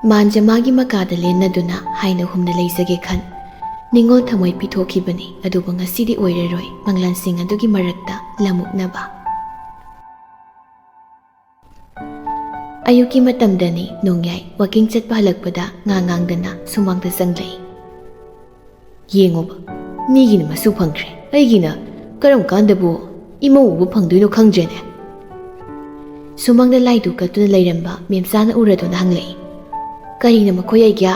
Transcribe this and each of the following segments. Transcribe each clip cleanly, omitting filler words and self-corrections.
ꯃꯥꯟꯖ ꯃꯥꯒꯤ ꯃꯀꯥꯗ ꯂꯦꯟꯅꯗꯨꯅ ꯍꯥꯏꯅ ꯍꯨꯝꯅ ꯂꯩꯖꯒꯦ ꯈꯟ ꯅꯤꯡꯉꯣꯜ ꯊꯃꯣꯏ ꯄꯤꯊꯣꯛꯈꯤꯕꯅꯤ ꯑꯗꯨꯕꯨ ꯉꯁꯤꯗꯤ ꯑꯣꯏꯔꯔꯣꯏ ꯃꯪꯂꯥꯟꯁꯤꯡ ꯑꯗꯨꯒꯤ ꯃꯔꯛꯇ ꯂꯝꯃꯨꯛꯅꯕ ꯑꯌꯨꯛꯀꯤ ꯃꯇꯝꯗꯅꯤ ꯅꯣꯡꯌꯥꯏ ꯋꯥꯀꯤꯡ ꯆꯠꯄ ꯍꯜꯂꯛꯄꯗ ꯉꯥꯡꯗꯅ ꯁꯨꯃꯥꯡꯗ ꯆꯪꯂꯛꯏ꯫ ꯌꯦꯡꯉꯣꯕ ꯃꯤꯒꯤꯅ ꯃꯁꯨ ꯐꯪꯈ꯭ꯔꯦ ꯑꯩꯒꯤꯅ ꯀꯔꯝ ꯀꯥꯟꯗꯕꯨ ꯏꯃꯧ ꯎꯕ ꯐꯪꯗꯣꯏꯅꯣ ꯈꯪꯗ꯭ꯔꯦꯅꯦ꯫ ꯁꯨꯃꯥꯡꯗ ꯂꯥꯏꯗꯨ ꯀꯠꯇꯨꯅ ꯂꯩꯔꯝꯕ ꯃꯦꯝꯆꯥꯅ ꯎꯔꯗꯨꯅ ꯍꯪꯂꯛꯏ꯫ ꯀꯔꯤꯅ ꯃꯈꯣꯏ ꯑꯩꯒ꯭ꯌꯥ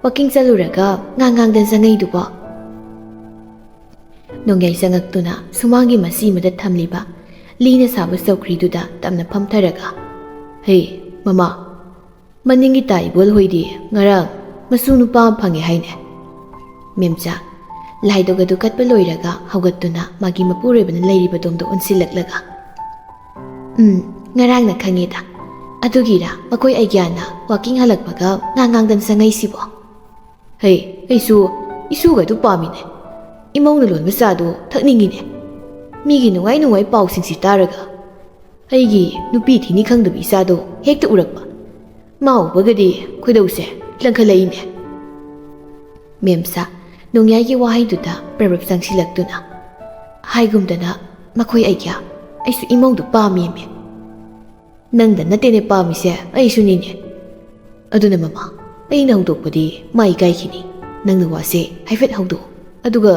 ꯋꯥꯀꯤꯡ ꯆꯠꯂꯨꯔꯒ ꯉꯥꯡꯗꯅ ꯆꯪꯉꯛꯏꯗꯨꯕꯣ? ꯅꯣꯡꯌꯥꯏ ꯆꯪꯉꯛꯇꯨꯅ ꯁꯨꯃꯥꯡꯒꯤ ꯃꯁꯤ ꯑꯃꯗ ꯊꯝꯂꯤꯕ ꯂꯤꯅ ꯁꯥꯕ ꯆꯧꯀ꯭ꯔꯤꯗꯨꯗ ꯇꯞꯅ ꯐꯝꯊꯔꯒ ꯍꯦ ꯃꯃꯥ, ꯃꯅꯤꯡꯒꯤ ꯇꯥ ꯏꯕꯣꯜ ꯍꯣꯏꯗꯤ ꯉꯔꯥꯡ ꯃꯁꯨ ꯅꯨꯄꯥ ꯑꯃ ꯐꯪꯉꯦ ꯍꯥꯏꯅꯦ꯫ ꯃꯦꯝꯆꯥ ꯂꯥꯏꯗꯣꯛ ꯑꯗꯨ ꯀꯠꯄ ꯂꯣꯏꯔꯒ ꯍꯧꯒꯠꯇꯨꯅ ꯃꯥꯒꯤ ꯃꯄꯨꯔꯣꯏꯕꯅ ꯂꯩꯔꯤꯕꯗꯣꯝꯗ ꯑꯣꯟꯁꯤꯜꯂꯛꯂꯒ ꯉꯔꯥꯡꯅ ꯈꯪꯉꯦꯗ ꯑꯗꯨꯒꯤꯔ ꯃꯈꯣꯏ ꯑꯩꯒ꯭ꯌꯥꯅ ꯋꯥꯀꯤꯡ ꯍꯜꯂꯛꯄꯒ ꯉꯥꯡꯗꯅ ꯆꯪꯉꯛꯏꯁꯤꯕꯣ? ꯍꯩ ꯑꯩꯁꯨ ꯏꯁꯨꯒꯗꯨ ꯄꯥꯝꯃꯤꯅꯦ, ꯏꯃꯧꯅ ꯂꯣꯟꯕ ꯆꯥꯗꯣ ꯊꯛꯅꯤꯡꯉꯤꯅꯦ꯫ ꯃꯤꯒꯤ ꯅꯨꯡꯉꯥꯏ ꯄꯥꯎꯁꯤꯡꯁꯤ ꯇꯥꯔꯒ ꯑꯩꯒꯤ ꯅꯨꯄꯤ ꯊꯤꯅꯤ ꯈꯪꯗꯕ ꯏꯆꯥꯗꯣ ꯍꯦꯛꯇ ꯎꯔꯛꯄ, ꯃꯥ ꯎꯕꯒꯗꯤ ꯈꯣꯏꯗꯧꯁꯦ ꯂꯪꯈꯠꯂꯛꯏꯅꯦ꯫ ꯃꯦꯝꯆꯥ ꯅꯣꯡꯌꯥꯏꯒꯤ ꯋꯥꯍꯩꯗꯨꯗ ꯄ꯭ꯔꯕꯞ ꯆꯪꯁꯤꯜꯂꯛꯇꯨꯅ ꯍꯥꯏꯒꯨꯝꯗꯅ ꯃꯈꯣꯏ ꯑꯩꯒ꯭ꯌꯥ ꯑꯩꯁꯨ ꯏꯃꯧꯗꯨ ꯄꯥꯝꯃꯦꯃꯦ꯫ ꯅꯪꯗ ꯅꯠꯇꯦꯅꯦ ꯄꯥꯝꯃꯤꯁꯦ ꯑꯩꯁꯨꯅꯤꯅꯦ꯫ ꯑꯗꯨꯅ ꯃꯃꯥ ꯑꯩꯅ ꯍꯧꯗꯣꯛꯄꯗꯤ ꯃꯥ ꯏꯀꯥꯏꯈꯤꯅꯤ, ꯅꯪꯅ ꯋꯥꯁꯦ ꯍꯥꯏꯐꯦꯠ ꯍꯧꯗꯣꯛꯎ ꯑꯗꯨꯒ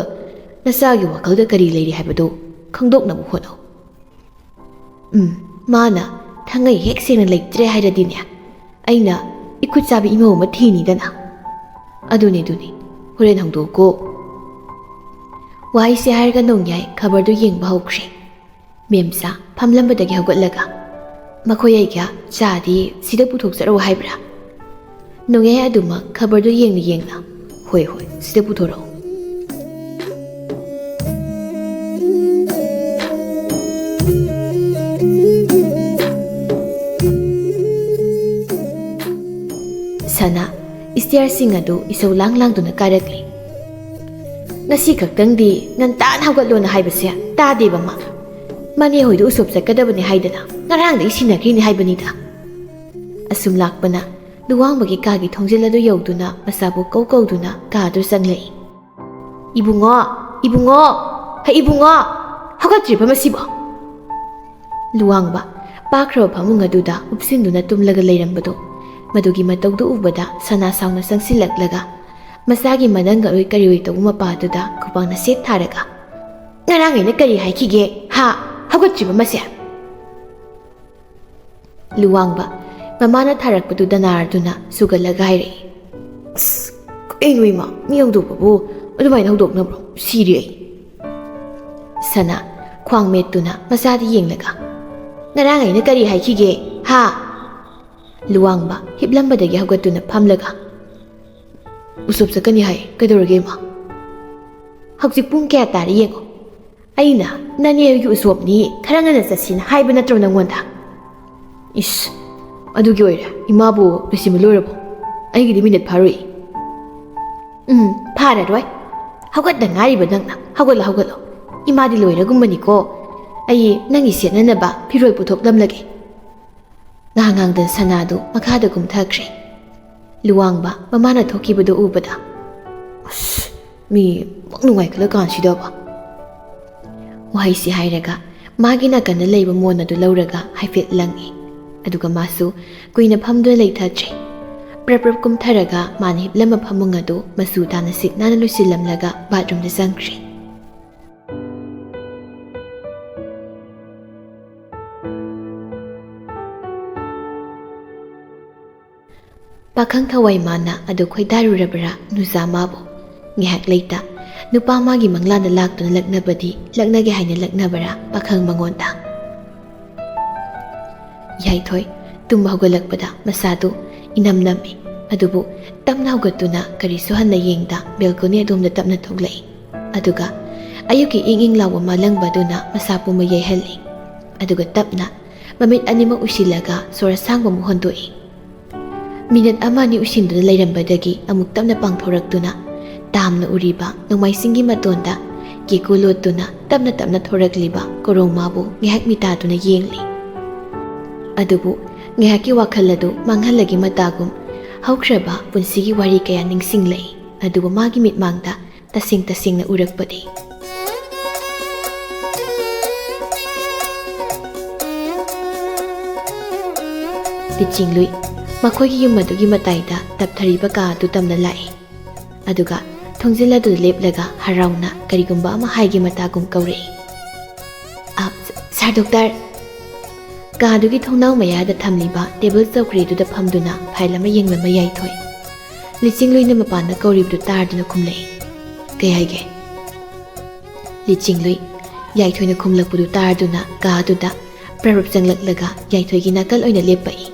ꯅꯆꯥꯒꯤ ꯋꯥꯈꯜꯗ ꯀꯔꯤ ꯂꯩꯔꯤ ꯍꯥꯏꯕꯗꯨ ꯈꯪꯗꯣꯛꯅꯕ ꯍꯣꯠꯅꯧ꯫ ꯃꯥꯅ ꯊꯉꯩ ꯍꯦꯛ ꯁꯦꯡꯅ ꯂꯩꯇ꯭ꯔꯦ ꯍꯥꯏꯔꯗꯤꯅꯦ ꯑꯩꯅ ꯏꯈꯨꯠ ꯆꯥꯕꯤ ꯏꯃꯧ ꯑꯃ ꯊꯤꯅꯤꯗꯅ꯫ ꯑꯗꯨꯅꯤ ꯍꯣꯔꯦꯟ ꯍꯧꯗꯣꯛꯀꯣ꯫ ꯋꯥꯍꯩꯁꯦ ꯍꯥꯏꯔꯒ ꯅꯣꯡꯌꯥꯏ ꯈꯕꯔꯗꯨ ꯌꯦꯡꯕ ꯍꯧꯈ꯭ꯔꯦ꯫ ꯃꯦꯝꯆꯥ ꯐꯝꯂꯝꯕꯗꯒꯤ ꯍꯧꯒꯠꯂꯒ ꯃꯈꯣꯏ ꯑꯩꯒ꯭ꯌꯥ ꯆꯥꯗꯤ ꯁꯤꯗ ꯄꯨꯊꯣꯛꯆꯔꯛꯎ ꯍꯥꯏꯕ꯭ꯔꯥ? ꯅꯣꯡꯌꯥꯏ ꯑꯗꯨꯃꯛ ꯈꯕꯔꯗꯨ ꯌꯦꯡꯅ ꯍꯣꯏ ꯁꯤꯗ ꯄꯨꯊꯣꯔꯛꯎ꯫ ꯁꯅꯥ ꯏꯁꯇꯤꯌꯥꯔꯁꯤꯡ ꯑꯗꯨ ꯏꯁꯧ ꯂꯥꯡꯗꯨꯅ ꯀꯥꯔꯛꯂꯤ꯫ ꯉꯁꯤ ꯈꯛꯇꯪꯗꯤ ꯉꯟꯇꯥꯅ ꯍꯧꯒꯠꯂꯣꯅ ꯍꯥꯏꯕꯁꯦ ꯇꯥꯗꯦꯕ ꯃꯥ꯫ ꯃꯅꯦ ꯍꯣꯏꯗ ꯎꯁꯣꯞ ꯆꯠꯀꯗꯕꯅꯤ ꯍꯥꯏꯗꯅ ꯉꯔꯥꯡꯗꯒꯤ ꯁꯤꯟꯅꯈ꯭ꯔꯤꯅꯤ ꯍꯥꯏꯕꯅꯤꯗ꯫ ꯑꯁꯨꯝ ꯂꯥꯛꯄꯅ ꯂꯨꯋꯥꯡꯕꯒꯤ ꯀꯥꯒꯤ ꯊꯣꯡꯖꯤꯜ ꯑꯗꯨ ꯌꯧꯗꯨꯅ ꯃꯆꯥꯕꯨ ꯀꯧꯗꯨꯅ ꯀꯥꯗꯨ ꯆꯪꯂꯛꯏ꯫ ꯏꯕꯨꯡꯉꯣ ꯏꯕꯨꯡꯉꯣ ꯍꯧꯒꯠꯇ꯭ꯔꯤꯕ ꯃꯁꯤꯕꯣ? ꯂꯨꯋꯥꯡꯕ ꯄꯥꯛꯈ꯭ꯔꯕ ꯐꯃꯨꯡ ꯑꯗꯨꯗ ꯎꯞꯁꯤꯟꯗꯨꯅ ꯇꯨꯝꯂꯒ ꯂꯩꯔꯝꯕꯗꯣ ꯃꯗꯨꯒꯤ ꯃꯇꯧꯗꯨ ꯎꯕꯗ ꯁꯅꯥ ꯁꯥꯎꯅ ꯆꯪꯁꯤꯜꯂꯛꯂꯒ ꯃꯆꯥꯒꯤ ꯃꯅꯪ ꯑꯣꯏ ꯀꯔꯤ ꯇꯧꯕ ꯃꯄꯥꯗꯨꯗ ꯈꯨꯄꯥꯛꯅ ꯁꯦꯠ ꯊꯥꯔꯒ ꯉꯔꯥꯡ ꯑꯩꯅ ꯀꯔꯤ ꯍꯥꯏꯈꯤꯒꯦ ꯍꯧꯒꯠꯇ꯭ꯔꯤꯕ ꯃꯁꯦ? ꯂꯨꯋꯥꯡꯕ ꯃꯃꯥꯅ ꯊꯥꯔꯛꯄꯗꯨꯗ ꯅꯥꯔꯗꯨꯅ ꯁꯨꯒꯠꯂꯒ ꯍꯥꯏꯔꯛꯏ꯫ ꯑꯁ ꯀꯩꯅꯣ ꯏꯃꯥ, ꯃꯤ ꯍꯧꯗꯣꯛꯄꯕꯨ ꯑꯗꯨꯃꯥꯏꯅ ꯍꯧꯗꯣꯛꯅꯕ꯭ꯔꯣ? ꯁꯤꯔꯦ ꯑꯩ꯫ ꯁꯅꯥ ꯈ꯭ꯋꯥꯡ ꯃꯦꯠꯇꯨꯅ ꯃꯆꯥꯗ ꯌꯦꯡꯂꯒ ꯉꯔꯥꯡ ꯑꯩꯅ ꯀꯔꯤ ꯍꯥꯏꯈꯤꯒꯦ ꯂꯨꯋꯥꯡꯕ ꯍꯤꯞꯂꯝꯕꯗꯒꯤ ꯍꯧꯒꯠꯇꯨꯅ ꯐꯝꯂꯒ ꯎꯁꯣꯞ ꯆꯠꯀꯅꯤ ꯍꯥꯏ, ꯀꯩꯗꯧꯔꯒꯦ ꯏꯃꯥ? ꯍꯧꯖꯤꯛ ꯄꯨꯡ ꯀꯌꯥ ꯇꯥꯔꯦ ꯌꯦꯡꯉꯣ, ꯑꯩꯅ ꯅꯅꯦꯒꯤ ꯎꯁꯣꯞꯅꯤ ꯈꯔ ꯉꯟꯅ ꯆꯠꯁꯤꯅ ꯍꯥꯏꯕ ꯅꯠꯇ꯭ꯔꯣ ꯅꯪꯉꯣꯟꯗ? ꯏꯁ ꯑꯗꯨꯒꯤ ꯑꯣꯏꯔꯦ ꯏꯃꯥꯕꯨ ꯂꯣꯏꯁꯤꯟꯕ ꯂꯣꯏꯔꯕꯣ? ꯑꯩꯒꯤꯗꯤ ꯃꯤꯅꯠ ꯐꯥꯔꯣꯏ꯫ ꯐꯥꯔꯔꯣꯏ, ꯍꯧꯒꯠꯇ ꯉꯥꯏꯔꯤꯕ ꯅꯪꯅ ꯍꯧꯒꯠꯂꯣ ꯏꯃꯥꯗꯤ ꯂꯣꯏꯔꯒꯨꯝꯕꯅꯤꯀꯣ꯫ ꯑꯩ ꯅꯪꯒꯤ ꯁꯦꯠꯅꯅꯕ ꯐꯤꯔꯣꯜ ꯄꯨꯊꯣꯛꯂꯝꯂꯒꯦ꯫ ꯉꯥꯡꯗꯅ ꯁꯅꯥꯗꯨ ꯃꯈꯥꯗ ꯀꯨꯝꯊꯈ꯭ꯔꯦ꯫ ꯂꯨꯋꯥꯡꯕ ꯃꯃꯥꯅ ꯊꯣꯛꯈꯤꯕꯗꯨ ꯎꯕꯗ ꯑꯁ ꯃꯤ ꯄꯛ ꯅꯨꯡꯉꯥꯏꯈꯠꯂ ꯀꯥꯟꯁꯤꯗꯕ꯫ ꯋꯥꯍꯩꯁꯤ ꯍꯥꯏꯔꯒ ꯃꯥꯒꯤ ꯅꯥꯀꯟꯗ ꯂꯩꯕ ꯃꯣꯟ ꯑꯗꯨ ꯂꯧꯔꯒ ꯍꯥꯏꯐꯦꯠ ꯂꯪꯏ, ꯑꯗꯨꯒ ꯃꯥꯁꯨ ꯀꯨꯏꯅ ꯐꯝꯗꯨꯅ ꯂꯩꯊꯗ꯭ꯔꯦ꯫ ꯄ꯭ꯔꯞ ꯀꯨꯝꯊꯔꯒ ꯃꯥꯅ ꯍꯤꯞꯂꯝꯕ ꯐꯃꯨꯡ ꯑꯗꯨ ꯃꯆꯨ ꯇꯥꯅ ꯁꯤꯠ ꯅꯥꯟꯅ ꯂꯣꯏꯁꯤꯜꯂꯝꯂꯒ ꯕꯥꯠꯔꯨꯝꯗ ꯆꯪꯈ꯭ꯔꯦ꯫ ꯄꯥꯈꯪ ꯊꯋꯥꯏ ꯃꯥꯅ ꯑꯗꯨ ꯈꯣꯏꯗꯥꯔꯨꯔꯕ꯭ꯔꯥ ꯅꯨꯖꯥ ꯃꯥꯕꯨ? ꯉꯥꯏꯍꯥꯛ ꯂꯩꯇ ꯅꯨꯄꯥ ꯃꯥꯒꯤ ꯃꯪꯂꯥꯟꯗ ꯂꯥꯛꯇꯨꯅ ꯂꯛꯅꯕꯗꯤ ꯂꯛꯅꯒꯦ ꯍꯥꯏꯅ ꯂꯛꯅꯕ꯭ꯔꯥ ꯄꯥꯈꯪ ꯃꯉꯣꯟꯗ? ꯌꯥꯏꯊꯣꯏ ꯇꯨꯝꯕ ꯍꯧꯒꯠꯂꯛꯄꯗ ꯃꯁꯥꯗꯨ ꯏꯅꯝ ꯅꯝꯃꯤ, ꯑꯗꯨꯕꯨ ꯇꯞꯅ ꯍꯧꯒꯠꯇꯨꯅ ꯀꯔꯤꯁꯨ ꯍꯟꯅ ꯌꯦꯡꯗ ꯕꯦꯜꯀꯣꯅꯤ ꯑꯗꯣꯝꯗ ꯇꯞꯅ ꯊꯣꯛꯂꯛꯏ, ꯑꯗꯨꯒ ꯑꯌꯨꯛꯀꯤ ꯏꯪ ꯂꯥꯎꯕ ꯃꯥꯂꯪꯕ ꯑꯗꯨꯅ ꯃꯁꯥ ꯄꯨꯝꯕ ꯌꯩꯍꯜꯂꯤ, ꯑꯗꯨꯒ ꯇꯞꯅ ꯃꯃꯤꯠ ꯑꯅꯤꯃꯛ ꯎꯏꯁꯤꯜꯂꯒ ꯁꯣꯔ ꯑꯁꯥꯡꯕ ꯑꯃꯨꯛ ꯍꯣꯟꯗꯣꯛꯏ꯫ ꯃꯤꯅꯠ ꯑꯃ ꯑꯅꯤ ꯎꯏꯁꯤꯟꯗꯨꯅ ꯂꯩꯔꯝꯕꯗꯒꯤ ꯑꯃꯨꯛ ꯇꯞꯅ ꯄꯥꯡꯊꯣꯔꯛꯇꯨꯅ ꯇꯥꯝꯅ ꯎꯔꯤꯕ ꯅꯣꯡꯃꯥꯏꯁꯤꯡꯒꯤ ꯃꯇꯣꯟꯗ ꯀꯦꯀꯨ ꯂꯣꯠꯇꯨꯅ ꯇꯞꯅ ꯊꯣꯔꯛꯂꯤꯕ ꯀꯣꯔꯧꯃꯥꯕꯨ ꯉꯥꯏꯍꯥꯛ ꯃꯤꯇꯥꯗꯨꯅ ꯌꯦꯡꯂꯤ꯫ ꯑꯗꯨꯕꯨ ꯉꯥꯏꯍꯥꯛꯀꯤ ꯋꯥꯈꯜ ꯑꯗꯨ ꯃꯥꯡꯍꯜꯂꯒꯤ ꯃꯇꯥꯒꯨꯝ ꯍꯧꯈ꯭ꯔꯕ ꯄꯨꯟꯁꯤꯒꯤ ꯋꯥꯔꯤ ꯀꯌꯥ ꯅꯤꯡꯁꯤꯡꯂꯛꯏ ꯑꯗꯨꯕꯨ ꯃꯥꯒꯤ ꯃꯤꯠꯃꯥꯡꯗ ꯇꯁꯦꯡꯅ ꯎꯔꯛꯄꯗꯤ ꯂꯤꯆꯤꯡꯂꯨꯏ ꯃꯈꯣꯏꯒꯤ ꯌꯨꯝ ꯑꯗꯨꯒꯤ ꯃꯇꯥꯏꯗ ꯇꯞꯊꯔꯤꯕ ꯀꯥ ꯑꯗꯨ ꯇꯝꯅ ꯂꯥꯛꯏ ꯑꯗꯨꯒ ꯊꯣꯡꯖꯤꯜ ꯑꯗꯨ ꯂꯦꯞꯂꯒ ꯍꯔꯥꯎꯅ ꯀꯔꯤꯒꯨꯝꯕ ꯑꯃ ꯍꯥꯏꯒꯦ ꯃꯇꯥꯒꯨꯝ ꯀꯧꯔꯛꯏ ꯁꯥꯔ ꯗꯣꯛꯇꯔ ꯀꯥꯗꯨꯒꯤ ꯊꯣꯡꯅꯥꯎ ꯃꯌꯥꯗ ꯊꯝꯂꯤꯕ ꯇꯦꯕꯜ ꯆꯧꯀ꯭ꯔꯤꯗꯨꯗ ꯐꯝꯗꯨꯅ ꯐꯥꯏꯜ ꯑꯃ ꯌꯦꯡꯂꯝꯕ ꯌꯥꯏꯊꯣꯏ ꯂꯤꯆꯤꯡꯂꯨꯏꯅ ꯃꯄꯥꯟꯗ ꯀꯧꯔꯤꯕꯗꯨ ꯇꯥꯗꯨꯅ ꯈꯨꯝꯂꯛꯏ ꯀꯩ ꯍꯥꯏꯒꯦ ꯂꯤꯆꯤꯡꯂꯨꯏ ꯌꯥꯏꯊꯣꯏꯅ ꯈꯨꯝꯂꯛꯄꯗꯨ ꯇꯥꯗꯨꯅ ꯀꯥ ꯑꯗꯨꯗ ꯄ꯭ꯔꯔꯨꯞ ꯆꯪꯂꯛꯂꯒ ꯌꯥꯏꯊꯣꯏꯒꯤ ꯅꯥꯀꯜ ꯑꯣꯏꯅ ꯂꯦꯞꯄꯛꯏ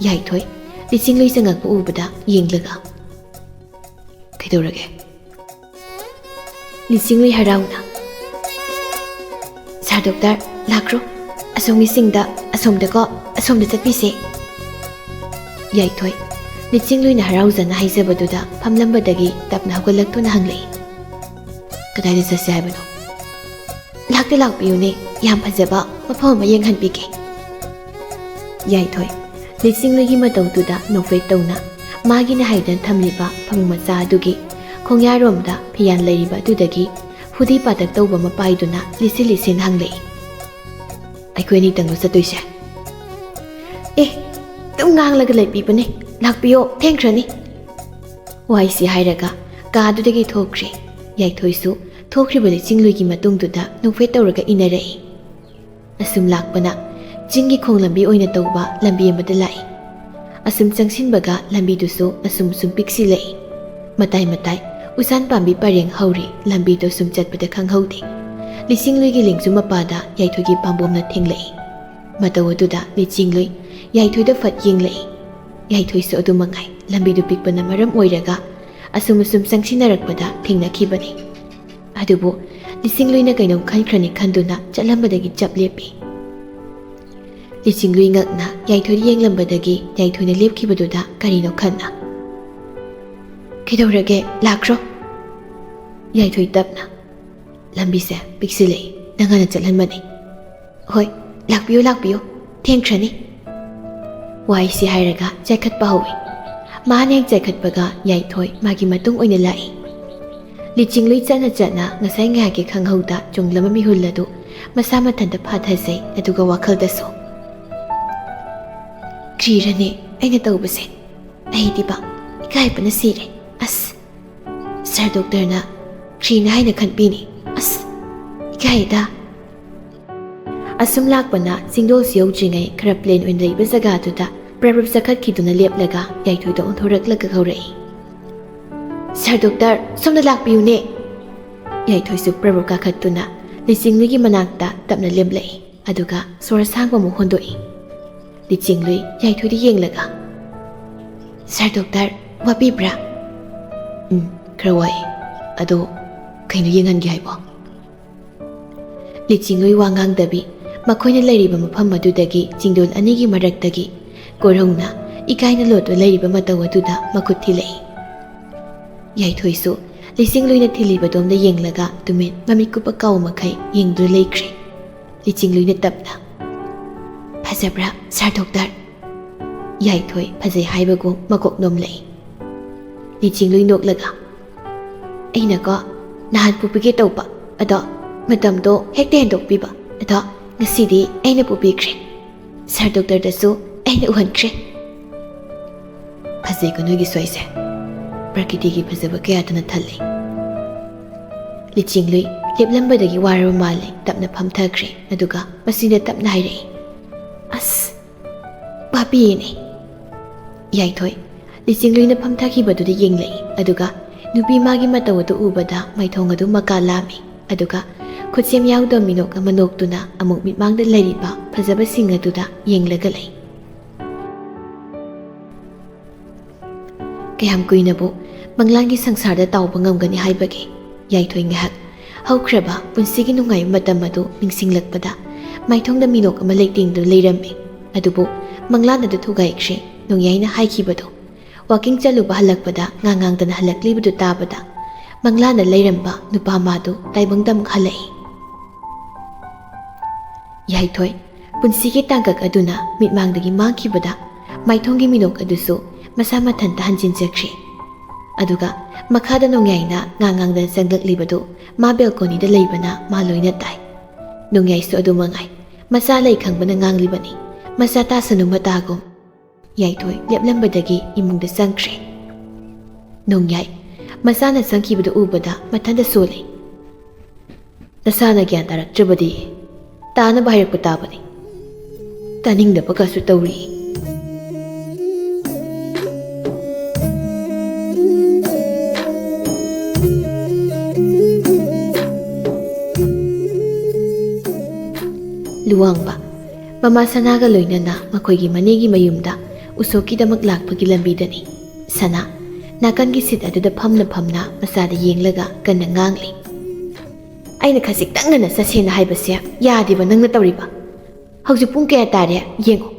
ꯌꯥꯏꯊꯣꯏ ꯂꯤꯆꯤꯡꯂꯨꯏ ꯆꯪꯉꯛꯄ ꯎꯕꯗ ꯌꯦꯡꯂꯒ ꯀꯩꯗꯧꯔꯒꯦ ꯂꯤꯆꯤꯡꯂꯨꯏ ꯍꯔꯥꯎꯅ ꯁꯥꯔ ꯗꯣꯛꯇꯔ ꯂꯥꯛꯈ꯭ꯔꯣ ꯑꯁꯣꯝꯒꯤꯁꯤꯡꯗ ꯑꯁꯣꯝꯗ ꯆꯠꯄꯤꯁꯦ ꯌꯥꯏꯊꯣꯏ ꯂꯤꯆꯤꯡꯂꯨꯏꯅ ꯍꯔꯥꯎꯖꯅ ꯍꯥꯏꯖꯕꯗꯨꯗ ꯐꯝꯂꯝꯕꯗꯒꯤ ꯇꯞꯅ ꯍꯧꯒꯠꯂꯛꯇꯨꯅ ꯍꯪꯂꯛꯏ ꯀꯗꯥꯏꯗ ꯆꯠꯁꯦ ꯍꯥꯏꯕꯅꯣ ꯂꯥꯛꯄꯤꯌꯨꯅꯦ ꯌꯥꯝ ꯐꯖꯕ ꯃꯐꯝ ꯑꯃ ꯌꯦꯡꯍꯟꯕꯤꯒꯦ ꯌꯥꯏꯊꯣꯏ ꯂꯤꯆꯤꯡꯂꯨꯏꯒꯤ ꯃꯇꯧꯗꯨꯗ ꯅꯣꯛꯐꯦꯠ ꯇꯧꯅ ꯃꯥꯒꯤꯅ ꯍꯥꯏꯗꯅ ꯊꯝꯂꯤꯕ ꯐꯃꯨꯡ ꯃꯆꯥ ꯑꯗꯨꯒꯤ ꯈꯣꯡꯌꯥꯔꯣꯝꯗ ꯐꯤꯌꯥꯟ ꯂꯩꯔꯤꯕ ꯑꯗꯨꯗꯒꯤ ꯐꯨꯗꯤ ꯄꯥꯇꯛ ꯇꯧꯕ ꯑꯃ ꯄꯥꯏꯗꯨꯅ ꯂꯤꯁꯤꯟ ꯍꯪꯂꯛꯏ ꯑꯩꯈꯣꯏ ꯑꯅꯤꯇꯪꯂꯣ ꯆꯠꯇꯣꯏꯁꯦ ꯑꯗꯨꯝ ꯉꯥꯡꯂꯒ ꯂꯩꯕꯤꯕꯅꯦ ꯂꯥꯛꯄꯤꯌꯣ ꯊꯦꯡꯈ꯭ꯔꯅꯤ ꯋꯥꯏꯁꯤ ꯍꯥꯏꯔꯒ ꯀꯥꯗꯨꯗꯒꯤ ꯊꯣꯛꯈ꯭ꯔꯦ ꯌꯥꯏꯊꯣꯏꯁꯨ ꯊꯣꯛꯈ꯭ꯔꯤꯕ ꯂꯤꯆꯤꯡꯂꯨꯏꯒꯤ ꯃꯇꯨꯡꯗꯨꯗ ꯅꯣꯛꯐꯦꯠ ꯇꯧꯔꯒ ꯏꯟꯅꯔꯛꯏ ꯑꯁꯨꯝ ꯂꯥꯛꯄꯅ ꯆꯤꯡꯒꯤ ꯈꯣꯡꯂꯝꯕꯤ ꯑꯣꯏꯅ ꯇꯧꯕ ꯂꯝꯕꯤ ꯑꯃꯗ ꯂꯥꯛꯏ ꯑꯁꯨꯝ ꯆꯪꯁꯤꯟꯕꯒ ꯂꯝꯕꯤꯗꯨꯁꯨ ꯑꯁꯨꯝ ꯄꯤꯛꯁꯤꯜꯂꯛꯏ ꯃꯇꯥꯏ ꯎꯁꯥꯟ ꯄꯥꯝꯕꯤ ꯄꯔꯦꯡ ꯍꯧꯔꯤ ꯂꯝꯕꯤꯗꯣ ꯁꯨꯝ ꯆꯠꯄꯗ ꯈꯪꯍꯧꯗꯦ ꯂꯤꯆꯤꯡꯂꯨꯏꯒꯤ ꯂꯦꯡꯖꯨꯝ ꯃꯄꯥꯗ ꯌꯥꯏꯊꯣꯏꯒꯤ ꯄꯥꯝꯕꯣꯝꯅ ꯊꯦꯡꯂꯛꯏ ꯃꯇꯧ ꯑꯗꯨꯗ ꯂꯤꯆꯤꯡꯂꯨꯏ ꯌꯥꯏꯊꯣꯏꯗ ꯐꯠ ꯌꯦꯡꯂꯛꯏ ꯌꯥꯏꯊꯣꯏꯁꯨ ꯑꯗꯨ ꯃꯉꯥꯏ ꯂꯝꯕꯤꯗꯨ ꯄꯤꯛꯄꯅ ꯃꯔꯝ ꯑꯣꯏꯔꯒ ꯑꯁꯨꯝ ꯆꯪꯁꯤꯟꯅꯔꯛꯄꯗ ꯊꯦꯡꯅꯈꯤꯕꯅꯤ ꯑꯗꯨꯕꯨ ꯂꯤꯆꯤꯡꯂꯨꯏꯅ ꯀꯩꯅꯣꯝ ꯈꯟꯈ꯭ꯔꯅꯤ ꯈꯟꯗꯨꯅ ꯆꯠꯂꯝꯕꯗꯒꯤ ꯆꯞ ꯂꯦꯞꯄꯤ ꯂꯤꯆꯤꯡꯂꯨꯏ ꯉꯛꯅ ꯌꯥꯏꯊꯣꯏꯗ ꯌꯦꯡꯂꯝꯕꯗꯒꯤ ꯌꯥꯏꯊꯣꯏꯅ ꯂꯦꯞꯈꯤꯕꯗꯨꯗ ꯀꯔꯤꯅꯣ ꯈꯟꯅ ꯀꯩꯗꯧꯔꯒꯦ ꯂꯥꯛꯈ꯭ꯔꯣ ꯌꯥꯏꯊꯣꯏ ꯇꯞꯅ ꯂꯝꯕꯤꯁꯦ ꯄꯤꯛꯁꯤꯜꯂꯛꯏ ꯅꯪ ꯍꯥꯟꯅ ꯆꯠꯍꯟꯕꯅꯤ ꯍꯣꯏ ꯂꯥꯛꯄꯤꯌꯣ ꯊꯦꯡꯈ꯭ꯔꯅꯤ ꯋꯥꯏꯁꯤ ꯍꯥꯏꯔꯒ ꯆꯥꯏꯈꯠꯄ ꯍꯧꯏ ꯃꯥꯅ ꯍꯦꯛ ꯆꯥꯏꯈꯠꯄꯒ ꯌꯥꯏꯊꯣꯏ ꯃꯥꯒꯤ ꯃꯇꯨꯡ ꯑꯣꯏꯅ ꯂꯥꯛꯏ ꯂꯤꯆꯤꯡꯂꯨꯏ ꯆꯠꯅ ꯉꯁꯥꯏ ꯉꯥꯏꯍꯥꯛꯀꯤ ꯈꯪꯍꯧꯗ ꯆꯨꯡꯂꯕ ꯃꯤꯍꯨꯜ ꯑꯗꯨ ꯃꯁꯥ ꯃꯊꯟꯇ ꯐꯥꯊꯖꯩ ꯑꯗꯨꯒ ꯋꯥꯈꯜꯗꯁꯨ ꯀ꯭ꯔꯤꯔꯅꯦ ꯑꯩꯅ ꯇꯧꯕꯁꯦ ꯑꯩꯗꯤꯕ ꯏꯀꯥꯏꯕꯅ ꯁꯤꯔꯦ ꯁꯥꯔ ꯗꯣꯛꯇꯔꯅ ꯀ꯭ꯔꯤꯅ ꯍꯥꯏꯅ ꯈꯟꯕꯤꯅꯤ ꯏꯀꯥꯏꯗ ꯑꯁꯨꯝ ꯂꯥꯛꯄꯅ ꯆꯤꯡꯗꯣꯜꯁꯨ ꯌꯧꯗ꯭ꯔꯤꯉꯩ ꯈꯔ ꯄ꯭ꯂꯦꯟ ꯑꯣꯏꯅ ꯂꯩꯕ ꯖꯒꯥꯗꯨꯗ ꯄ꯭ꯔꯕꯨꯞ ꯆꯈꯠꯈꯤꯗꯨꯅ ꯂꯦꯞꯂꯒ ꯌꯥꯏꯊꯣꯏꯗ ꯑꯣꯟꯊꯣꯔꯛꯂꯒ ꯀꯧꯔꯛꯏ ꯁꯥꯔ ꯗꯣꯛꯇꯔ ꯁꯣꯝꯗ ꯂꯥꯛꯄꯤꯌꯨꯅꯦ ꯌꯥꯏꯊꯣꯏꯁꯨ ꯄ꯭ꯔꯕꯨꯞ ꯀꯥꯈꯠꯇꯨꯅ ꯂꯤꯆꯤꯡꯂꯨꯏꯒꯤ ꯃꯅꯥꯛꯇ ꯇꯞꯅ ꯂꯦꯝꯂꯛꯏ ꯑꯗꯨꯒ ꯁꯣꯔ ꯑꯁꯥꯡꯕ ꯑꯃꯨꯛ ꯍꯣꯟꯗꯣꯛꯏ ꯂꯤꯆꯤꯡꯂꯨꯏ ꯌꯥꯏꯊꯣꯏꯗ ꯌꯦꯡꯂꯒ ꯁꯥꯔ ꯗꯣꯛꯇꯔ ꯋꯥꯕꯤꯕ꯭ꯔꯥ ꯈꯔ ꯋꯥꯏ ꯑꯗꯣ ꯀꯩꯅꯣ ꯌꯦꯡꯍꯟꯒꯦ ꯍꯥꯏꯕꯣ ꯂꯤꯆꯤꯡꯂꯨꯏ ꯋꯥ ꯉꯥꯡꯗꯕꯤ ꯃꯈꯣꯏꯅ ꯂꯩꯔꯤꯕ ꯃꯐꯝ ꯑꯗꯨꯗꯒꯤ ꯆꯤꯡꯗꯣꯜ ꯑꯅꯤꯒꯤ ꯃꯔꯛꯇꯒꯤ ꯀꯣꯔꯧꯅ ꯏꯀꯥꯏꯅ ꯂꯣꯠꯇꯨ ꯂꯩꯔꯤꯕ ꯃꯇꯧ ꯑꯗꯨꯗ ꯃꯈꯨꯠ ꯊꯤꯜꯂꯛꯏ ꯌꯥꯏꯊꯣꯏꯁꯨ ꯂꯤꯆꯤꯡꯂꯨꯏꯅ ꯊꯤꯜꯂꯤꯕꯗꯣꯝꯗ ꯌꯦꯡꯂꯒ ꯇꯨꯃꯤꯟ ꯃꯃꯤꯠ ꯀꯨꯞꯄ ꯀꯥꯎ ꯃꯈꯩ ꯌꯦꯡꯗꯨꯅ ꯂꯩꯈ꯭ꯔꯦ ꯂꯤꯆꯤꯡꯂꯨꯏꯅ ꯇꯞꯅ ꯐꯖꯕ꯭ꯔꯥ ꯁꯥꯔ ꯗꯣꯛꯇꯔ ꯌꯥꯏꯊꯣꯏ ꯐꯖꯩ ꯍꯥꯏꯕꯒꯨꯝ ꯃꯀꯣꯛ ꯅꯣꯝꯂꯛꯏ ꯂꯤꯆꯤꯡꯂꯨꯏ ꯅꯣꯛꯂꯒ ꯑꯩꯅꯀꯣ ꯅꯍꯥꯟ ꯄꯨꯕꯤꯒꯦ ꯇꯧꯕ ꯑꯗꯣ ꯃꯇꯝꯗꯣ ꯍꯦꯛꯇ ꯍꯦꯟꯗꯣꯛꯄꯤꯕ ꯑꯗꯣ ꯉꯁꯤꯗꯤ ꯑꯩꯅ ꯄꯨꯕꯤꯈ꯭ꯔꯦ ꯁꯥꯔ ꯗꯣꯛꯇꯔꯗꯁꯨ ꯑꯩꯅ ꯎꯍꯟꯈ꯭ꯔꯦ ꯐꯖꯩꯀꯣ ꯅꯣꯏꯒꯤ ꯁ꯭ꯋꯥꯏꯁꯦ ꯄ꯭ꯔꯀꯤꯇꯤꯒꯤ ꯐꯖꯕ ꯀꯌꯥꯗꯨꯅ ꯊꯜꯂꯤ ꯂꯤꯆꯤꯡꯂꯨꯏ ꯂꯦꯞꯂꯝꯕꯗꯒꯤ ꯋꯥꯔꯕ ꯃꯥꯜꯂꯤ ꯇꯞꯅ ꯐꯝꯊꯈ꯭ꯔꯦ ꯑꯗꯨꯒ ꯃꯁꯤꯗ ꯇꯞꯅ ꯍꯥꯏꯔꯛꯏ ꯋꯥꯕꯤꯌꯦꯅꯦ ꯌꯥꯏꯊꯣꯏ ꯂꯤꯆꯤꯡꯂꯨꯏꯅ ꯐꯝꯊꯈꯤꯕꯗꯨꯗ ꯌꯦꯡꯂꯛꯏ ꯑꯗꯨꯒ ꯅꯨꯄꯤ ꯃꯥꯒꯤ ꯃꯇꯧ ꯑꯗꯨ ꯎꯕꯗ ꯃꯥꯏꯊꯣꯡ ꯑꯗꯨ ꯃꯀꯥ ꯂꯥꯝꯃꯤ ꯑꯗꯨꯒ ꯈꯨꯠꯁꯦꯝ ꯌꯥꯎꯗꯕ ꯃꯤꯅꯣꯛ ꯑꯃ ꯅꯣꯛꯇꯨꯅ ꯑꯃꯨꯛ ꯃꯤꯠꯃꯥꯡꯗ ꯂꯩꯔꯤꯕ ꯐꯖꯕꯁꯤꯡ ꯑꯗꯨꯗ ꯌꯦꯡꯂꯒ ꯂꯩ ꯀꯌꯥꯝ ꯀꯨꯏꯅꯕꯨ ꯃꯪꯂꯥꯟꯒꯤ ꯁꯪꯁꯥꯔꯗ ꯇꯥꯎꯕ ꯉꯝꯒꯅꯤ ꯍꯥꯏꯕꯒꯦ ꯌꯥꯏꯊꯣꯏ ꯉꯥꯏꯍꯥꯛ ꯍꯧꯈ꯭ꯔꯕ ꯄꯨꯟꯁꯤꯒꯤ ꯅꯨꯡꯉꯥꯏꯕ ꯃꯇꯝ ꯑꯗꯨ ꯅꯤꯡꯁꯤꯡꯂꯛꯄꯗ ꯃꯥꯏꯊꯣꯡꯗ ꯃꯤꯅꯣꯛ ꯑꯃ ꯂꯩꯇꯦꯡꯗꯨꯅ ꯂꯩꯔꯝꯃꯤ ꯑꯗꯨꯕꯨ ꯃꯪꯂꯥꯟ ꯑꯗꯨ ꯊꯨꯒꯥꯏꯈ꯭ꯔꯦ ꯅꯣꯡꯌꯥꯏꯅ ꯍꯥꯏꯈꯤꯕꯗꯣ ꯋꯥꯀꯤꯡ ꯆꯠꯂꯨꯕ ꯍꯜꯂꯛꯄꯗ ꯉꯥꯡꯗꯅ ꯍꯜꯂꯛꯂꯤꯕꯗꯨ ꯇꯥꯕꯗ ꯃꯪꯂꯥꯟꯗ ꯂꯩꯔꯝꯕ ꯅꯨꯄꯥ ꯃꯥꯗꯨ ꯇꯥꯏꯕꯪꯗ ꯑꯃꯨꯛ ꯍꯜꯂꯛꯏ ꯌꯥꯏꯊꯣꯏ ꯄꯨꯟꯁꯤꯒꯤ ꯇꯥꯡꯀꯛ ꯑꯗꯨꯅ ꯃꯤꯠꯃꯥꯡꯗꯒꯤ ꯃꯥꯡꯈꯤꯕꯗ ꯃꯥꯏꯊꯣꯡꯒꯤ ꯃꯤꯅꯣꯛ ꯑꯗꯨꯁꯨ ꯃꯁꯥ ꯃꯊꯟꯇ ꯍꯟꯖꯤꯟꯖꯈ꯭ꯔꯦ꯫ ꯑꯗꯨꯒ ꯃꯈꯥꯗ ꯅꯣꯡꯌꯥꯏꯅ ꯉꯥꯡꯗꯅ ꯆꯪꯂꯛꯂꯤꯕꯗꯨ ꯃꯥ ꯕꯦꯜꯀꯣꯅꯤꯗ ꯂꯩꯕꯅ ꯃꯥ ꯂꯣꯏꯅ ꯇꯥꯏ꯫ ꯅꯣꯡꯌꯥꯏꯁꯨ ꯑꯗꯨ ꯃꯉꯥꯏ, ꯃꯆꯥ ꯂꯩ ꯈꯪꯕꯅ ꯉꯥꯡꯂꯤꯕꯅꯤ, ꯃꯆꯥ ꯇꯥꯁꯅꯨ ꯃꯇꯥꯒꯨꯝ꯫ ꯌꯥꯏꯊꯣꯏ ꯂꯦꯞꯂꯝꯕꯗꯒꯤ ꯏꯃꯨꯡꯗ ꯆꯪꯈ꯭ꯔꯦ꯫ ꯅꯣꯡꯌꯥꯏ ꯃꯆꯥꯅ ꯆꯪꯈꯤꯕꯗꯨ ꯎꯕꯗ ꯃꯊꯟꯇ ꯁꯣꯜꯂꯤ꯫ ꯅꯁꯥꯅ ꯒ꯭ꯌꯥꯟ ꯇꯥꯔꯛꯇ꯭ꯔꯕꯗꯤ ꯇꯥꯅꯕ ꯍꯥꯏꯔꯛꯄ ꯇꯥꯕꯅꯤ, ꯇꯥꯅꯤꯡꯗꯕꯒꯁꯨ ꯇꯧꯔꯤ꯫ ꯂꯨꯋꯥꯡꯕ ꯃꯃꯥ ꯁꯅꯥꯒ ꯂꯣꯏꯅꯅ ꯃꯈꯣꯏꯒꯤ ꯃꯅꯦꯒꯤ ꯃꯌꯨꯝꯗ ꯎꯁꯣꯞꯀꯤꯗꯃꯛ ꯂꯥꯛꯄꯒꯤ ꯂꯝꯕꯤꯗꯅꯤ꯫ ꯁꯅꯥ ꯅꯥꯀꯟꯒꯤ ꯁꯤꯠ ꯑꯗꯨꯗ ꯐꯝꯅ ꯃꯆꯥꯗ ꯌꯦꯡꯂꯒ ꯀꯟꯅ ꯉꯥꯡꯂꯤ꯫ ꯑꯩꯅ ꯈꯖꯤꯛꯇꯪ ꯉꯟꯅ ꯆꯠꯁꯦꯅ ꯍꯥꯏꯕꯁꯦ ꯌꯥꯗꯦꯕ ꯅꯪꯅ ꯇꯧꯔꯤꯕ꯫ ꯍꯧꯖꯤꯛ ꯄꯨꯡ ꯀꯌꯥ ꯇꯥꯔꯦ ꯌꯦꯡꯉꯣ,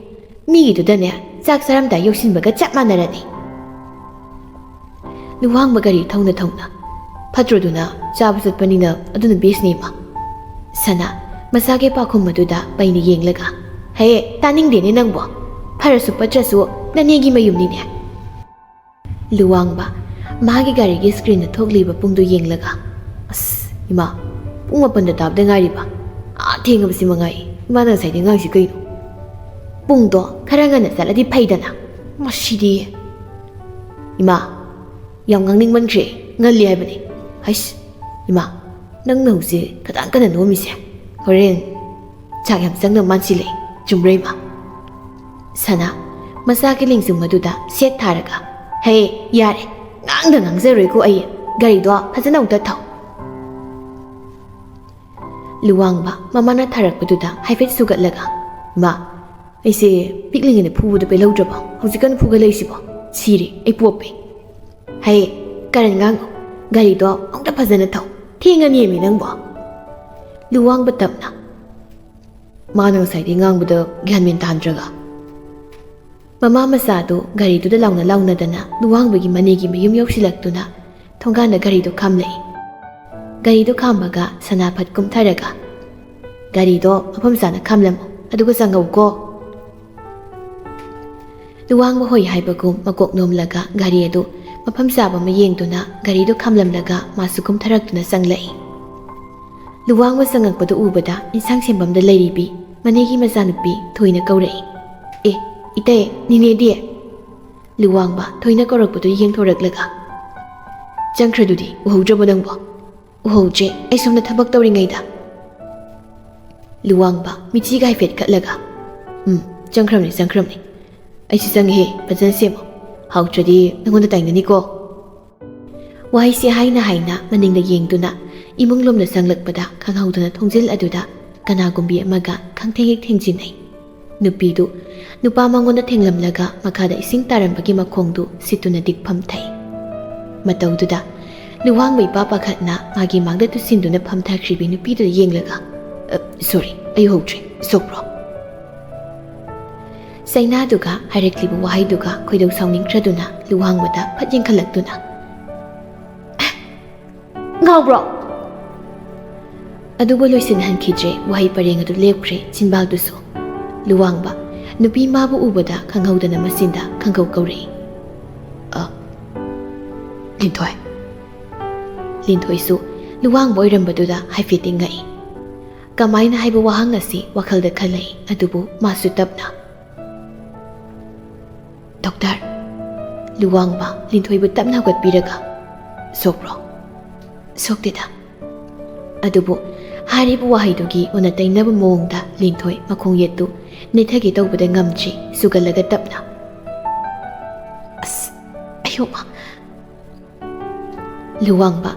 ꯃꯤꯒꯤꯗꯨꯗꯅꯦ ꯆꯥꯛ ꯆꯥꯔꯝꯗꯥꯏ ꯌꯧꯁꯤꯟꯕꯒ ꯆꯞ ꯃꯥꯟꯅꯔꯅꯤ꯫ ꯂꯨꯋꯥꯡꯕ ꯒꯥꯔꯤ ꯊꯧꯅ ꯐꯠꯇ꯭ꯔꯣꯗꯨꯅ ꯆꯥꯕ ꯆꯠꯄꯅꯤꯅ ꯑꯗꯨꯅ ꯕꯦꯁꯅꯤ ꯏꯃꯥ꯫ ꯁꯅꯥ ꯃꯆꯥꯒꯤ ꯄꯥꯈꯨꯝ ꯑꯗꯨꯗ ꯄꯩꯅ ꯌꯦꯡꯂꯒ, ꯍꯦ ꯇꯥꯅꯤꯡꯗꯦꯅꯦ ꯅꯪꯕꯣ, ꯐꯔꯁꯨ ꯄꯠꯇ꯭ꯔꯁꯨ ꯅꯅꯦꯒꯤ ꯃꯌꯨꯝꯅꯤꯅꯦ꯫ ꯂꯨꯋꯥꯡꯕ ꯃꯥꯒꯤ ꯒꯥꯔꯤꯒꯤ ꯁꯀ꯭ꯔꯤꯟꯗ ꯊꯣꯛꯂꯤꯕ ꯄꯨꯡꯗꯨ ꯌꯦꯡꯂꯒ, ꯑꯁ ꯏꯃꯥ, ꯄꯨꯡ 8 ꯇꯥꯕꯗ ꯉꯥꯏꯔꯤꯕ, ꯊꯦꯡꯉꯕꯁꯤ ꯃꯉꯥꯏ, ꯏꯃꯥꯅ ꯉꯁꯥꯏꯗꯩ ꯉꯥꯡꯁꯤ ꯀꯩꯅꯣ? ꯄꯨꯡꯗꯣ ꯈꯔ ꯉꯟꯅ ꯆꯠꯂꯗꯤ ꯐꯩꯗꯅ, ꯃꯁꯤꯗꯤ꯫ ꯏꯃꯥ ꯌꯥꯝ ꯉꯥꯡꯅꯤꯡꯃꯟꯈ꯭ꯔꯦ, ꯉꯜꯂꯤ ꯍꯥꯏꯕꯅꯤ꯫ ꯍꯩꯁ ꯏꯃꯥ, ꯅꯪꯅ ꯍꯧꯖꯤꯛ ꯈꯇꯪ ꯀꯟꯅ ꯅꯣꯝꯃꯤꯁꯦ ꯍꯣꯔꯦꯟ ꯆꯥꯛ ꯌꯥꯝ ꯆꯪꯅ ꯃꯥꯟꯁꯤꯜꯂꯛꯏ, ꯆꯨꯝꯕ꯭ꯔꯥ ꯏꯃꯥ? ꯁꯅꯥ ꯃꯆꯥꯒꯤ ꯂꯦꯡꯖꯨꯝ ꯑꯗꯨꯗ ꯁꯦꯠ ꯊꯥꯔꯒ, ꯍꯦ ꯌꯥꯔꯦ, ꯉꯥꯡꯖꯔꯣꯏꯀꯣ ꯑꯩ, ꯒꯥꯔꯤꯗꯣ ꯐꯖꯅ ꯑꯃꯨꯛꯇ ꯊꯧ꯫ ꯂꯨꯋꯥꯡꯕ ꯃꯃꯥꯅ ꯊꯥꯔꯛꯄꯗꯨꯗ ꯍꯥꯏꯐꯦꯠ ꯁꯨꯒꯠꯂꯒ, ꯏꯃꯥ ꯑꯩꯁꯦ ꯄꯤꯛꯂꯤꯉꯩꯗ ꯐꯨꯕꯗꯣ ꯄꯦꯜꯍꯧꯗ꯭ꯔꯕꯣ? ꯍꯧꯖꯤꯛꯀꯥꯟ ꯐꯨꯒꯠꯂꯛꯏꯁꯤꯕꯣ? ꯁꯤꯔꯦ ꯑꯩ ꯄꯣꯞꯄꯦ꯫ ꯍꯩ ꯀꯔꯟ ꯉꯥꯡꯅꯨ, ꯒꯥꯔꯤꯗꯣ ꯑꯃꯨꯛꯇ ꯐꯖꯅ ꯊꯧ, ꯊꯦꯡꯉꯅꯤꯃꯤ ꯅꯪꯕꯣ꯫ ꯂꯨꯋꯥꯡꯕ ꯇꯞꯅ, ꯃꯥꯅ ꯉꯁꯥꯏꯗꯩ ꯉꯥꯡꯕꯗ ꯒ꯭ꯌꯥꯟ ꯃꯦꯟ ꯇꯥꯍꯟꯗ꯭ꯔꯒ꯫ ꯃꯃꯥ ꯃꯆꯥꯗꯨ ꯒꯥꯔꯤꯗꯨꯗ ꯂꯥꯎꯅꯗꯅ ꯂꯨꯋꯥꯡꯕꯒꯤ ꯃꯅꯦꯒꯤ ꯃꯌꯨꯝ ꯌꯧꯁꯤꯜꯂꯛꯇꯨꯅ ꯊꯣꯡꯒꯥꯟꯗ ꯒꯥꯔꯤꯗꯨ ꯈꯥꯝꯂꯛꯏ꯫ ꯒꯥꯔꯤꯗꯨ ꯈꯥꯝꯕꯒ ꯁꯅꯥꯐꯠ ꯀꯨꯝꯊꯔꯒ, ꯒꯥꯔꯤꯗꯣ ꯃꯐꯝ ꯆꯥꯅ ꯈꯥꯝꯂꯝꯃꯨ, ꯑꯗꯨꯒ ꯆꯪꯉꯧꯀꯣ꯫ ꯂꯨꯋꯥꯡꯕ ꯍꯣꯏ ꯍꯥꯏꯕꯒꯨꯝ ꯃꯀꯣꯛ ꯅꯣꯝꯂꯒ ꯒꯥꯔꯤ ꯑꯗꯨ ꯃꯐꯝ ꯆꯥꯕ ꯑꯃ ꯌꯦꯡꯗꯨꯅ ꯒꯥꯔꯤꯗꯨ ꯈꯥꯝꯂꯝꯂꯒ ꯃꯥꯁꯨ ꯀꯨꯝꯊꯔꯛꯇꯨꯅ ꯆꯪꯂꯛꯏ꯫ ꯂꯨꯋꯥꯡꯕ ꯆꯪꯉꯛꯄꯗꯨ ꯎꯕꯗ ꯏꯟꯁꯥꯡ ꯁꯦꯝꯐꯝꯗ ꯂꯩꯔꯤꯕꯤ ꯃꯅꯦꯒꯤ ꯃꯆꯥꯅꯨꯄꯤ ꯊꯣꯏꯅ ꯀꯧꯔꯛꯏ꯫ ꯑꯦ ꯏꯇꯩ, ꯅꯤꯅꯦꯗꯤ? ꯂꯨꯋꯥꯡꯕ ꯊꯣꯏꯅ ꯀꯧꯔꯛꯄꯗꯨ ꯌꯦꯡꯊꯣꯔꯛꯂꯒ, ꯆꯪꯈ꯭ꯔꯗꯨꯗꯤ ꯎꯍꯧꯗ꯭ꯔꯕꯣ ꯅꯪꯕꯣ? ꯎꯍꯧꯗ꯭ꯔꯦ, ꯑꯩ ꯁꯣꯝꯗ ꯊꯕꯛ ꯇꯧꯔꯤꯉꯩꯗ꯫ ꯂꯨꯋꯥꯡꯕ ꯃꯤꯆꯤꯒ ꯍꯥꯏꯐꯦꯠ ꯈꯠꯂꯒ, ꯆꯪꯈ꯭ꯔꯕꯅꯤ, ꯑꯩꯁꯨ ꯆꯪꯉꯦꯍꯦ, ꯐꯖꯅ ꯁꯦꯝꯃꯣ, ꯍꯥꯎꯇ꯭ꯔꯗꯤ ꯅꯪꯉꯣꯟꯗ ꯇꯥꯏꯅꯅꯤꯀꯣ꯫ ꯋꯥꯍꯩꯁꯦ ꯍꯥꯏꯅ ꯃꯅꯤꯡꯗ ꯌꯦꯡꯗꯨꯅ ꯏꯃꯨꯡꯂꯣꯝꯗ ꯆꯪꯂꯛꯄꯗ ꯈꯪꯍꯧꯗꯅ ꯊꯣꯡꯖꯤꯜ ꯑꯗꯨꯗ ꯀꯅꯥꯒꯨꯝꯕꯤ ꯑꯃꯒ ꯈꯪꯊꯦꯡ ꯊꯦꯡꯖꯤꯟꯅꯩ꯫ ꯅꯨꯄꯤꯗꯨ ꯅꯨꯄꯥ ꯃꯉꯣꯟꯗ ꯊꯦꯡꯂꯝꯂꯒ ꯃꯈꯥꯗ ꯏꯁꯤꯡ ꯇꯥꯔꯝꯕꯒꯤ ꯃꯈꯣꯡꯗꯨ ꯁꯤꯠꯇꯨꯅ ꯗꯤꯛꯐꯝ ꯊꯩ꯫ ꯃꯇꯧꯗꯨꯗ ꯂꯨꯋꯥꯡꯕ ꯏꯄꯥ ꯄꯥꯈꯠꯅ ꯃꯥꯒꯤ ꯃꯥꯡꯗ ꯇꯨꯁꯤꯟꯗꯨꯅ ꯐꯝꯊꯈ꯭ꯔꯤꯕꯤ ꯅꯨꯄꯤꯗꯨꯗ ꯌꯦꯡꯂꯒ, ꯁꯣꯔꯤ, ꯑꯩ ꯎꯍꯧꯗ꯭ꯔꯦ, ꯁꯣꯛꯄ꯭ꯔꯣ? ꯆꯩꯅꯥꯗꯨꯒ ꯍꯥꯏꯔꯛꯂꯤꯕ ꯋꯥꯍꯩꯗꯨꯒ ꯈꯣꯏꯗꯧ ꯁꯥꯎꯅꯤꯡꯈ꯭ꯔꯗꯨꯅ ꯂꯨꯋꯥꯡꯕꯗ ꯐꯠ ꯌꯦꯡꯈꯠꯂꯛꯇꯨꯅ, ꯉꯥꯎꯕ꯭ꯔꯣ? ꯑꯗꯨꯕꯨ ꯂꯣꯏꯁꯤꯟꯍꯟꯈꯤꯗ꯭ꯔꯦ, ꯋꯥꯍꯩ ꯄꯔꯦꯡ ꯑꯗꯨ ꯂꯦꯞꯈ꯭ꯔꯦ ꯆꯤꯟꯕꯥꯜꯗꯨꯁꯨ꯫ ꯂꯨꯋꯥꯡꯕ ꯅꯨꯄꯤ ꯃꯥꯕꯨ ꯎꯕꯗ ꯈꯪꯍꯧꯗꯅ ꯃꯆꯤꯟꯗ ꯈꯪꯀꯧ ꯀꯧꯔꯛꯏ꯫ ꯂꯤꯟꯊꯣꯏ꯫ ꯂꯤꯟꯊꯣꯏꯁꯨ ꯂꯨꯋꯥꯡꯕ ꯑꯣꯏꯔꯝꯕꯗꯨꯗ ꯍꯥꯏꯐꯦꯠꯇꯤ ꯉꯛꯏ꯫ ꯀꯃꯥꯏꯅ ꯍꯥꯏꯕ ꯋꯥꯍꯪ ꯑꯁꯤ ꯋꯥꯈꯜꯗ ꯈꯜꯂꯛꯏ, ꯑꯗꯨꯕꯨ ꯃꯥꯁꯨ ꯇꯞꯅ, ꯗꯣꯛꯇꯔ꯫ ꯂꯨꯋꯥꯡꯕ ꯂꯤꯟꯊꯣꯏꯕꯨ ꯇꯞꯅ ꯍꯧꯒꯠꯄꯤꯔꯒ, ꯁꯣꯛꯄ꯭ꯔꯣ? ꯁꯣꯛꯇꯦꯗ꯫ ꯑꯗꯨꯕꯨ ꯍꯥꯏꯔꯤꯕ ꯋꯥꯍꯩꯗꯨꯒꯤ ꯑꯣꯟꯅ ꯇꯩꯅꯕ ꯃꯑꯣꯡꯗ ꯂꯤꯟꯊꯣꯏ ꯃꯈꯣꯡ ꯌꯦꯠꯇꯨ ꯅꯦꯠꯊꯒꯦ ꯇꯧꯕꯗ ꯉꯝꯗ꯭ꯔꯤ, ꯁꯨꯒꯠꯂꯒ ꯇꯞꯅ, ꯑꯁ ꯑꯌꯣꯃ꯫ ꯂꯨꯋꯥꯡꯕ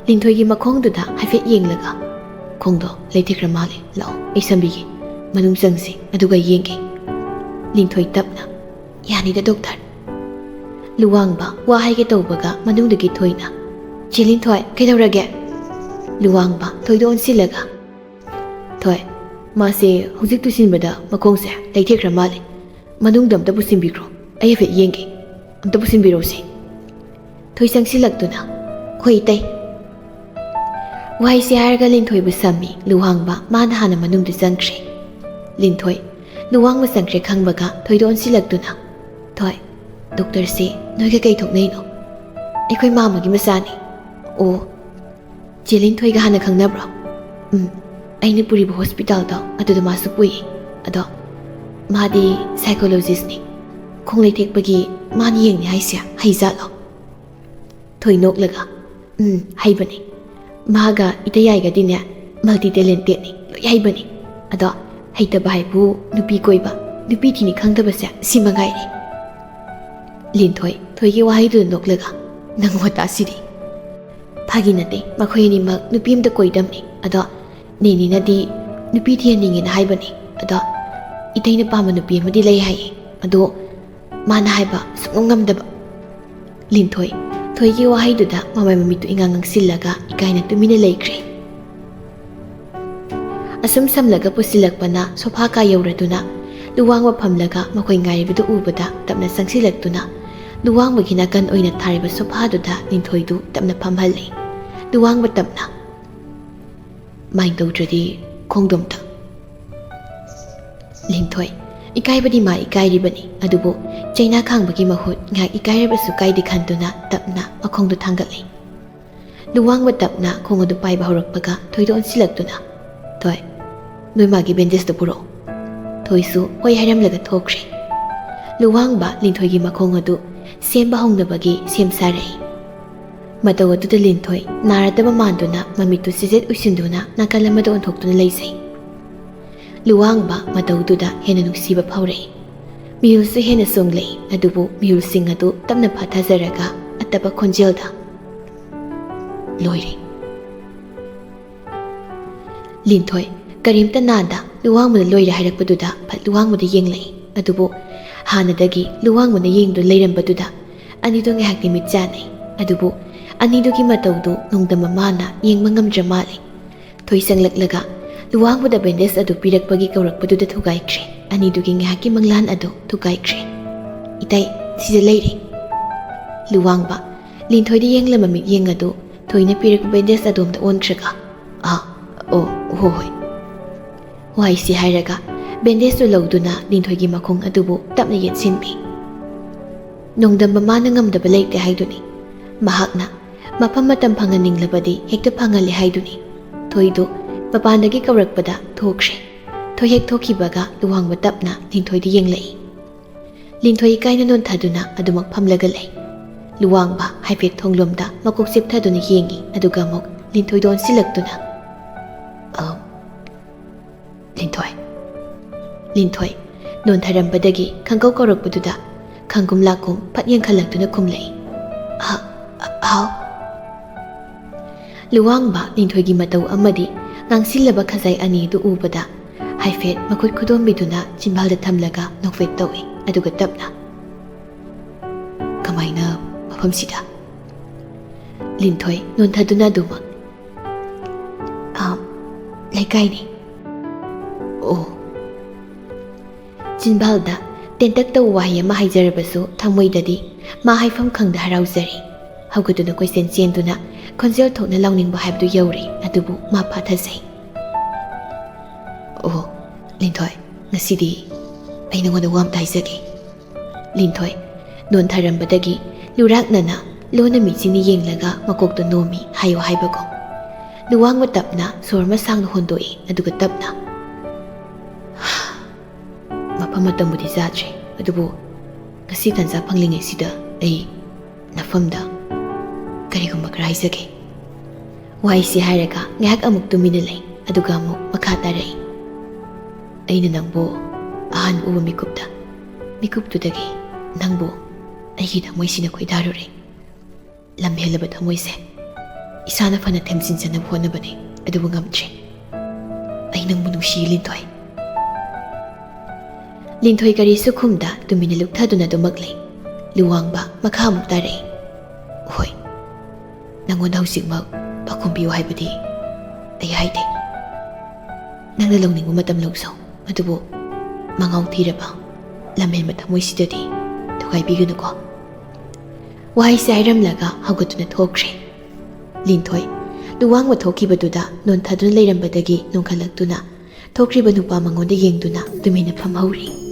ꯂꯤꯟꯊꯣꯏꯒꯤ ꯃꯈꯣꯡꯗꯨꯗ ꯍꯥꯏꯐꯦꯠ ꯌꯦꯡꯂꯒ, ꯈꯣꯡꯗꯣ ꯂꯩꯊꯦꯛꯈ꯭ꯔ ꯃꯥꯜꯂꯦ, ꯂꯥꯛꯑꯣ ꯑꯩ ꯁꯝꯕꯤꯒꯦ, ꯃꯅꯨꯡ ꯆꯪꯁꯤ ꯑꯗꯨꯒ ꯌꯦꯡꯒꯦ꯫ ꯂꯤꯟꯊꯣꯏ ꯇꯞꯅ, ꯌꯥꯅꯤꯗ ꯗꯣꯛꯇꯔ꯫ ꯂꯨꯋꯥꯡꯕ ꯋꯥ ꯍꯥꯏꯒꯦ ꯇꯧꯕꯒ ꯃꯅꯨꯡꯗꯒꯤ ꯊꯣꯏꯅ, ꯆꯦ ꯂꯤꯟꯊꯣꯏ ꯀꯩꯗꯧꯔꯒꯦ? ꯂꯨꯋꯥꯡꯕ ꯊꯣꯏꯗ ꯑꯣꯟꯁꯤꯜꯂꯒ, ꯊꯣꯏ, ꯃꯥꯁꯦ ꯍꯧꯖꯤꯛ ꯇꯨꯁꯤꯟꯕꯗ ꯃꯈꯣꯡꯁꯦ ꯂꯩꯊꯦꯛꯈ꯭ꯔ ꯃꯥꯜꯂꯦ, ꯃꯅꯨꯡꯗ ꯑꯝꯇ ꯄꯨꯁꯤꯟꯕꯤꯈ꯭ꯔꯣ, ꯑꯩ ꯍꯥꯏꯐꯦꯠ ꯌꯦꯡꯒꯦ, ꯑꯝꯇ ꯄꯨꯁꯤꯟꯕꯤꯔꯣꯁꯦ꯫ ꯊꯣꯏ ꯆꯪꯁꯤꯜꯂꯛꯇꯨꯅ, ꯍꯣꯏ ꯏꯇꯩ꯫ ꯋꯥꯍꯩꯁꯦ ꯍꯥꯏꯔꯒ ꯂꯤꯟꯊꯣꯏꯕꯨ ꯁꯝꯃꯤ ꯂꯨꯋꯥꯡꯕ ꯃꯥꯅ ꯍꯥꯟꯅ ꯃꯅꯨꯡꯗ ꯆꯪꯈ꯭ꯔꯦ꯫ ꯂꯤꯟꯊꯣꯏ ꯂꯨꯋꯥꯡꯕ ꯆꯪꯈ꯭ꯔꯦ ꯈꯪꯕꯒ ꯊꯣꯏꯗ ꯑꯣꯟꯁꯤꯜꯂꯛꯇꯨꯅ, ꯊꯣꯏ ꯗꯣꯛꯇꯔꯁꯦ ꯅꯣꯏꯒ ꯀꯩ ꯊꯣꯛꯅꯩꯅꯣ? ꯑꯩꯈꯣꯏ ꯃꯥꯃꯒꯤ ꯃꯆꯥꯅꯤ꯫ ꯑꯣ, ꯆꯦ ꯂꯤꯟꯊꯣꯏꯒ ꯍꯥꯟꯅ ꯈꯪꯅꯕ꯭ꯔꯣ? ꯑꯩꯅ ꯄꯨꯔꯤꯕ ꯍꯣꯁꯄꯤꯇꯥꯜꯗꯣ ꯑꯗꯨꯗ ꯃꯥꯁꯨ ꯄꯨꯏ꯫ ꯑꯗꯣ ꯃꯥꯗꯤ ꯁꯥꯏꯀꯣꯂꯣꯖꯤꯁꯅꯤ꯫ ꯈꯣꯡꯂꯩ ꯊꯦꯛꯄꯒꯤ ꯃꯥꯅ ꯌꯦꯡꯅꯤ ꯍꯥꯏꯁꯦ ꯍꯩꯖꯥꯠꯂꯣ? ꯊꯣꯏ ꯅꯣꯛꯂꯒ ꯍꯩꯕꯅꯤ꯫ ꯃꯥꯒ ꯏꯇꯩꯌꯥꯏꯒꯗꯤꯅꯦ ꯃꯜꯇꯤ ꯇꯦꯂꯦꯟꯇꯦꯠꯅꯤ, ꯂꯣꯏ ꯍꯩꯕꯅꯤ꯫ ꯑꯗꯣ ꯍꯩꯇꯕ ꯍꯥꯏꯕꯨ ꯅꯨꯄꯤ ꯀꯣꯏꯕ, ꯅꯨꯄꯤ ꯊꯤꯅꯤ ꯈꯪꯗꯕꯁꯦ ꯁꯤ ꯃꯉꯥꯏꯔꯦ꯫ ꯂꯤꯟꯊꯣꯏ ꯊꯣꯏꯒꯤ ꯋꯥꯍꯩꯗꯨꯗ ꯅꯣꯛꯂꯒ ꯅꯪ ꯋꯥꯇꯥꯁꯤꯗꯤ꯫ ꯐꯥꯒꯤ ꯅꯠꯇꯦ, ꯃꯈꯣꯏ ꯑꯅꯤꯃꯛ ꯅꯨꯄꯤ ꯑꯃꯇ ꯀꯣꯏꯗꯝꯅꯤ꯫ ꯑꯗꯣ ꯅꯦꯅꯤꯅꯗꯤ ꯅꯨꯄꯤ ꯊꯤꯍꯟꯅꯤꯡꯉꯦꯅ ꯍꯥꯏꯕꯅꯤ꯫ ꯑꯗꯣ ꯏꯇꯩꯅ ꯄꯥꯝꯕ ꯅꯨꯄꯤ ꯑꯃꯗꯤ ꯂꯩ ꯍꯥꯏꯌꯦ꯫ ꯑꯗꯣ ꯃꯥꯅ ꯍꯥꯏꯕ ꯁꯨꯡꯉꯝ ꯉꯝꯗꯕ꯫ ꯂꯤꯟꯊꯣꯏ ꯊꯣꯏꯒꯤ ꯋꯥꯍꯩꯗꯨꯗ ꯃꯃꯥꯏ ꯃꯃꯤꯠꯇꯨ ꯏꯉꯥꯡ ꯉꯥꯡꯁꯤꯜꯂꯒ ꯏꯀꯥꯏꯅ ꯇꯨꯃꯤꯟꯅ ꯂꯩꯈ꯭ꯔꯦ꯫ ꯑꯁꯨꯝ ꯁꯝꯂꯒ ꯄꯨꯁꯤꯜꯂꯛꯄꯅ ꯁꯣꯐꯥ ꯀꯥ ꯌꯧꯔꯗꯨꯅ ꯂꯨꯋꯥꯡꯕ ꯐꯝꯂꯒ ꯃꯈꯣꯏ ꯉꯥꯏꯔꯤꯕꯗꯨ ꯎꯕꯗ ꯇꯞꯅ ꯆꯪꯁꯤꯜꯂꯛꯇꯨꯅ ꯂꯨꯋꯥꯡꯕꯒꯤ ꯅꯥꯀꯟ ꯑꯣꯏꯅ ꯊꯥꯔꯤꯕ ꯁꯣꯐꯥꯗꯨꯗ ꯂꯤꯟꯊꯣꯏꯗꯨ ꯇꯞꯅ ꯐꯝꯍꯜꯂꯤ꯫ ꯂꯨꯋꯥꯡꯕ ꯇꯞꯅ ꯃꯥꯏꯟ ꯇꯧꯗ꯭ꯔꯗꯤ ꯈꯣꯡꯗꯣꯝꯇ꯫ ꯂꯤꯟꯊꯣꯏ ꯏꯀꯥꯏꯕꯗꯤ ꯃꯥ ꯏꯀꯥꯏꯔꯤꯕꯅꯤ, ꯑꯗꯨꯕꯨ ꯆꯩꯅꯥ ꯈꯥꯡꯕꯒꯤ ꯃꯍꯨꯠ ꯉꯥꯏꯍꯥꯛ ꯏꯀꯥꯏꯔꯕꯁꯨ ꯀꯥꯏꯗꯦ ꯈꯟꯗꯨꯅ ꯇꯞꯅ ꯃꯈꯣꯡꯗꯨ ꯊꯥꯡꯒꯠꯂꯤ꯫ ꯂꯨꯋꯥꯡꯕ ꯇꯞꯅ ꯈꯣꯡ ꯑꯗꯨ ꯄꯥꯏꯕ ꯍꯧꯔꯛꯄꯒ ꯊꯣꯏꯗ ꯑꯣꯟꯁꯤꯜꯂꯛꯇꯨꯅ ꯊꯣꯏ ꯅꯣꯏ ꯃꯥꯒꯤ ꯕꯦꯟꯗꯦꯖꯇꯨ ꯄꯨꯔꯛꯑꯣ꯫ ꯊꯣꯏꯁꯨ ꯍꯣꯏ ꯍꯥꯏꯔꯝꯂꯒ ꯊꯣꯛꯈ꯭ꯔꯦ꯫ ꯂꯨꯋꯥꯡꯕ ꯂꯤꯟꯊꯣꯏꯒꯤ ꯃꯈꯣꯡ ꯑꯗු ꯁꯦꯝꯕ ꯍꯧꯅꯕꯒꯤ ꯁꯦꯝ ꯁꯥꯔꯛꯏ꯫ ꯃꯇꯧ ꯑꯗꯨꯗ ꯂꯤꯟꯊꯣꯏ ꯅꯥꯔꯗꯕ ꯃꯥꯟꯗꯨꯅ ꯃꯃꯤꯠꯇꯨ ꯆꯤꯖꯦꯠ ꯎꯏꯁꯤꯟꯗꯨꯅ ꯅꯥꯀꯜ ꯑꯃꯗ ꯑꯣꯟꯊꯣꯛꯇꯨꯅ ꯂꯩꯖꯩ꯫ ꯂꯨꯋꯥꯡꯕ ꯃꯇꯧꯗꯨꯗ ꯍꯦꯟꯅ ꯅꯨꯡꯁꯤꯕ ꯐꯥꯎꯔꯛꯏ꯫ ꯃꯤꯍꯨꯜꯁꯨ ꯍꯦꯟꯅ ꯆꯣꯡꯂꯛꯏ, ꯑꯗꯨꯕꯨ ꯃꯤꯍꯨꯜꯁꯤꯡ ꯑꯗꯨ ꯇꯞꯅ ꯐꯥꯊꯖꯔꯒ ꯑꯇꯞꯄ ꯈꯣꯟꯖꯦꯜꯗ ꯂꯣꯏꯔꯦ꯫ ꯂꯤꯟꯊꯣꯏ ꯀꯔꯤꯝꯇ ꯅꯥꯗ ꯂꯨꯋꯥꯡꯕꯅ ꯂꯣꯏꯔꯦ ꯍꯥꯏꯔꯛꯄꯗꯨꯗ ꯐꯠ ꯂꯨꯋꯥꯡꯕꯗ ꯌꯦꯡꯂꯛꯏ꯫ ꯑꯗꯨꯕꯨ ꯍꯥꯟꯅꯗꯒꯤ ꯂꯨꯋꯥꯡꯕꯅ ꯌꯦꯡꯗꯨꯅ ꯂꯩꯔꯝꯕꯗꯨꯗ ꯑꯅꯤꯗꯨ ꯉꯥꯏꯍꯥꯛꯇꯤ ꯃꯤꯠ ꯆꯥꯅꯩ꯫ ꯑꯗꯨꯕꯨ ꯑꯅꯤꯗꯨꯒꯤ ꯃꯇꯧꯗꯨ ꯅꯣꯡꯗꯝ ꯃꯥꯅ ꯌꯦꯡꯕ ꯉꯝꯗ꯭ꯔ ꯃꯥꯜꯂꯤ꯫ ꯊꯣꯏ ꯆꯪꯂꯛꯂꯒ ꯂꯨꯋꯥꯡꯕꯗ ꯕꯦꯟꯗꯦꯖ ꯑꯗꯨ ꯄꯤꯔꯛꯄꯒꯤ ꯀꯧꯔꯛꯄꯗꯨꯗ ꯊꯨꯒꯥꯏꯈ꯭ꯔꯦ꯫ ꯑꯅꯤꯗꯨꯒꯤ ꯉꯥꯏꯍꯥꯛꯀꯤ ꯃꯪꯂꯥꯟ ꯑꯗꯨ ꯊꯨꯒꯥꯏꯈ꯭ꯔꯦ꯫ ꯏꯇꯩ ꯁꯤꯗ ꯂꯩꯔꯦ꯫ ꯂꯨꯋꯥꯡꯕ ꯂꯤꯟꯊꯣꯏꯗ ꯌꯦꯡꯂꯝꯕ ꯃꯤꯠꯌꯦꯡ ꯑꯗꯨ ꯊꯣꯏꯅ ꯄꯤꯔꯛꯄ ꯕꯦꯟꯗꯦꯖ ꯑꯗꯣꯝꯗ ꯑꯣꯟꯈ꯭ꯔꯒ ꯑꯣ ꯍꯣꯏ ꯍꯣꯏ ꯋꯥꯏꯁꯤ ꯍꯥꯏꯔꯒ ꯕꯦꯟꯗꯦꯖꯇꯨ ꯂꯧꯗꯨꯅ ꯂꯤꯟꯊꯣꯏꯒꯤ ꯃꯈꯣꯡ ꯑꯗꯨꯕꯨ ꯇꯞꯅ ꯌꯦꯠꯁꯤꯟꯕꯤ꯫ ꯅꯣꯡꯗꯝꯕ ꯃꯥꯅ ꯉꯝꯗꯕ ꯂꯩꯇꯦ ꯍꯥꯏꯗꯨꯅꯤ꯫ ꯃꯍꯥꯛꯅ ꯃꯐꯝ ꯃꯇꯝ ꯐꯪꯍꯟꯅꯤꯡꯂꯕꯗꯤ ꯍꯦꯛꯇ ꯐꯪꯍꯜꯂꯦ ꯍꯥꯏꯗꯨꯅꯤ꯫ ꯊꯣꯏꯗꯨ ꯃꯄꯥꯟꯗꯒꯤ ꯀꯧꯔꯛꯄꯗ ꯊꯣꯛꯈ꯭ꯔꯦ꯫ ꯊꯣꯏ ꯍꯦꯛ ꯊꯣꯛꯈꯤꯕꯒ ꯂꯨꯋꯥꯡꯕ ꯇꯞꯅ ꯂꯤꯟꯊꯣꯏꯗ ꯌꯦꯡꯂꯛꯏ꯫ ꯂꯤꯟꯊꯣꯏ ꯏꯀꯥꯏꯅ ꯅꯣꯟꯊꯗꯨꯅ ꯑꯗꯨꯃꯛ ꯐꯝꯂꯒ ꯂꯩ꯫ ꯂꯨꯋꯥꯡꯕ ꯍꯥꯏꯐꯦꯠ ꯊꯣꯡꯂꯣꯝꯗ ꯃꯀꯣꯛ ꯆꯦꯞꯊꯗꯨꯅ ꯌꯦꯡꯉꯤ, ꯑꯗꯨꯒ ꯑꯃꯨꯛ ꯂꯤꯟꯊꯣꯏꯗ ꯑꯣꯟꯁꯤꯜꯂꯛꯇꯨꯅ ꯂꯤꯟꯊꯣꯏ ꯅꯣꯟꯊꯔꯝꯕꯗꯒꯤ ꯈꯪꯀꯧ ꯀꯧꯔꯛꯄꯗꯨꯗ ꯈꯪꯒꯨꯝ ꯂꯥꯛꯀꯨꯝ ꯐꯠ ꯌꯦꯡꯈꯠꯂꯛꯇꯨꯅ ꯈꯨꯝꯂꯛꯏ꯫ ꯍꯥꯎ꯫ ꯂꯨꯋꯥꯡꯕ ꯂꯤꯟꯊꯣꯏꯒꯤ ꯃꯇꯧ ꯑꯃꯗꯤ ꯉꯥꯡꯁꯤꯜꯂꯕ ꯈꯖꯥꯏ ꯑꯅꯤꯗꯨ ꯎꯕꯗ ꯍꯥꯏꯐꯦꯠ ꯃꯈꯨꯠ ꯈꯨꯗꯣꯝꯕꯤꯗꯨꯅ ꯆꯤꯟꯕꯥꯜꯗ ꯊꯝꯂꯒ ꯅꯣꯛꯐꯦꯠ ꯇꯧꯏ, ꯑꯗꯨꯒ ꯇꯞꯅ ꯀꯃꯥꯏꯅ ꯃꯐꯝꯁꯤꯗ? ꯂꯤꯟꯊꯣꯏ ꯅꯣꯟꯊꯗꯨꯅ ꯑꯗꯨꯃꯛ ꯂꯩꯀꯥꯏꯅꯤ꯫ ꯑꯣ꯫ ꯆꯤꯟꯕꯥꯜꯗ ꯇꯦꯟꯇꯛ ꯇꯧꯕ ꯋꯥꯍꯩ ꯑꯃ ꯍꯥꯏꯖꯔꯕꯁꯨ ꯊꯃꯣꯏꯗꯗꯤ ꯃꯥ ꯍꯥꯏꯐꯝ ꯈꯪꯗ ꯍꯔꯥꯎꯖꯔꯤ꯫ ꯍꯧꯒꯠꯇꯨꯅ ꯀꯣꯏꯆꯦꯟ ꯆꯦꯟꯗꯨꯅ ꯈꯣꯟꯖꯦꯜ ꯊꯣꯛꯅ ꯂꯥꯎꯅꯤꯡꯕ ꯍꯥꯏꯕꯗꯨ ꯌꯧꯔꯤ, ꯑꯗꯨꯕꯨ ꯃꯥ ꯐꯥꯊꯖꯩ꯫ ꯑꯣ ꯂꯤꯟꯊꯣꯏ, ꯉꯁꯤꯗꯤ ꯑꯩ ꯅꯉꯣꯟꯗ ꯋꯥ ꯑꯃꯇ ꯍꯥꯏꯖꯒꯦ꯫ ꯂꯤꯟꯊꯣꯏ ꯅꯣꯟꯊꯔꯝꯕꯗꯒꯤ ꯂꯨꯔꯥꯛꯅꯅ ꯂꯣꯟꯅ ꯃꯤꯠꯆꯤꯅ ꯌꯦꯡꯂꯒ ꯃꯀꯣꯛꯇ ꯅꯣꯝꯃꯤ, ꯍꯥꯏꯌꯣ ꯍꯥꯏꯕꯀꯣ꯫ ꯂꯨꯋꯥꯡꯕ ꯇꯞꯅ ꯁꯣꯔ ꯑꯃ ꯁꯥꯡꯅ ꯍꯣꯟꯗꯣꯛꯏ, ꯑꯗꯨꯒ ꯇꯞꯅ ꯃꯐꯝ ꯃꯇꯝꯕꯨꯗꯤ ꯆꯥꯗ꯭ꯔꯦ, ꯑꯗꯨꯕꯨ ꯉꯁꯤ ꯇꯥꯟꯖꯥ ꯐꯪꯂꯤꯉꯩꯁꯤꯗ ꯑꯩ ꯅꯐꯝꯗ ꯀꯔꯤꯒꯨꯝꯕ ꯈꯔ ꯍꯥꯏꯖꯒꯦ꯫ ꯋꯥꯍꯩꯁꯤ ꯍꯥꯏꯔꯒ ꯉꯥꯏꯍꯥꯛ ꯑꯃꯨꯛ ꯇꯨꯃꯤꯟꯅ ꯂꯩ, ꯑꯗꯨꯒ ꯑꯃꯨꯛ ꯃꯈꯥ ꯇꯥꯔꯛꯏ꯫ ꯑꯩꯅ ꯅꯪꯕꯨ ꯑꯍꯥꯟꯕ ꯎꯕ ꯃꯤꯀꯨꯞꯇꯨꯗꯒꯤ ꯅꯪꯕꯨ ꯑꯩꯒꯤ ꯊꯃꯣꯏꯁꯤꯅ ꯈꯣꯏꯗꯥꯔꯨꯔꯦ꯫ ꯂꯝꯍꯦꯜꯂꯕ ꯊꯃꯣꯏꯁꯦ ꯏꯁꯥꯅ ꯐꯅ ꯊꯦꯝꯖꯤꯟꯖꯅꯕ ꯍꯣꯠꯅꯕꯅꯤ, ꯑꯗꯨꯕꯨ ꯉꯝꯗ꯭ꯔꯦ꯫ ꯑꯩ ꯅꯪꯕꯨ ꯅꯨꯡꯁꯤꯌꯦ ꯂꯤꯟꯊꯣꯏ꯫ ꯂꯤꯟꯊꯣꯏ ꯀꯔꯤꯁꯨ ꯈꯨꯝꯗ ꯇꯨꯃꯤꯟꯅ ꯂꯨꯞꯊꯗꯨꯅ ꯑꯗꯨꯃꯛ ꯂꯩ꯫ ꯂꯨꯋꯥꯡꯕ ꯃꯈꯥ ꯑꯃꯨꯛ ꯇꯥꯔꯛꯏ꯫ ꯍꯣꯏ, ꯅꯪꯉꯣꯟꯗ ꯍꯧꯖꯤꯛꯃꯛ ꯄꯥꯈꯨꯝ ꯄꯤꯌꯨ ꯍꯥꯏꯕꯗꯤ ꯑꯩ ꯍꯥꯏꯗꯦ꯫ ꯅꯪꯅ ꯂꯧꯅꯤꯡꯕ ꯃꯇꯝ ꯂꯧꯖꯧ, ꯑꯗꯨꯕꯨ ꯃꯉꯥꯎ ꯊꯤꯔꯕ ꯂꯝꯍꯦꯟꯕ ꯊꯃꯣꯏꯁꯤꯗꯗꯤ ꯊꯨꯒꯥꯏꯕꯤꯒꯅꯨꯀꯣ꯫ ꯋꯥꯍꯩꯁꯦ ꯍꯥꯏꯔꯝꯂꯒ ꯍꯧꯒꯠꯇꯨꯅ ꯊꯣꯛꯈ꯭ꯔꯦ꯫ ꯂꯤꯟꯊꯣꯏ ꯂꯨꯋꯥꯡꯕ ꯊꯣꯛꯈꯤꯕꯗꯨꯗ ꯅꯣꯟꯊꯗꯨꯅ ꯂꯩꯔꯝꯕꯗꯒꯤ ꯅꯣꯡꯈꯠꯂꯛꯇꯨꯅ ꯊꯣꯛꯈ꯭ꯔꯤꯕ ꯅꯨꯄꯥ ꯃꯉꯣꯟꯗ ꯌꯦꯡꯗꯨꯅ ꯇꯨꯃꯤꯟꯅ ꯐꯝꯍꯧꯔꯤ꯫